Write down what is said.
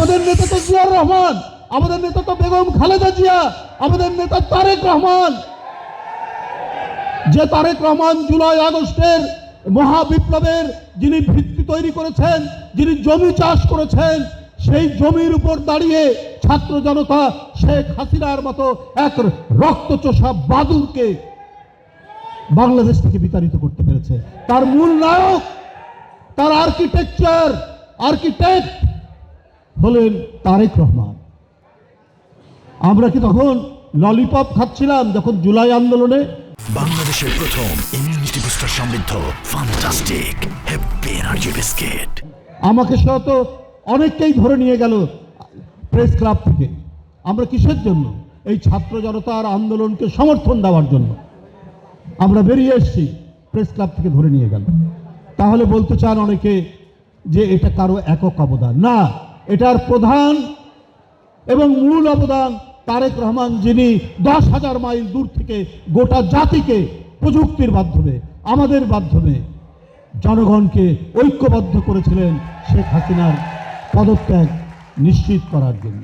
আমাদের নেতা তো জিয়াউর রহমান, আমাদের নেতা তো বেগম খালেদা জিয়া, আমাদের নেতা তারেক রহমান। যে তারেক রহমান জুলাই আগস্টের মহাবিপ্লবের যিনি ভিত্তি তৈরি করেছেন, যিনি জমি চাষ করেছেন, সেই জমির উপর দাঁড়িয়ে ছাত্র জনতা শেখ হাসিনার মতো এক রক্তচোষা বাদুরকে বাংলাদেশ থেকে বিতাড়িত করতে পেরেছে। তার মূল নায়ক, তার আর্কিটেক্ট হলেন তারেক রহমান। আমরা কি তখন ললিপপ খাচ্ছিলাম যখন জুলাই আন্দোলনে? বাংলাদেশের প্রথম ইমিউনিটি বুস্টার সমৃদ্ধ ফ্যান্টাস্টিক হ্যাপি এনার্জি বিস্কিট। আমাকে সহ তো অনেককেই ধরে নিয়ে গেল প্রেস ক্লাব থেকে। আমরা কিসের জন্য? এই ছাত্র জনতার আন্দোলনকে সমর্থন দেওয়ার জন্য আমরা বেরিয়ে এসেছি, প্রেস ক্লাব থেকে ধরে নিয়ে গেল। তাহলে বলতে চান অনেকে যে এটা কারো একক অবদান? না, এটার প্রধান এবং মূল অবদান তারেক রহমান, যিনি 10,000 মাইল দূর থেকে গোটা জাতিকে প্রযুক্তির মাধ্যমে, আমাদের মাধ্যমে জনগণকে ঐক্যবদ্ধ করেছিলেন শেখ হাসিনার পদত্যাগ নিশ্চিত করার জন্য।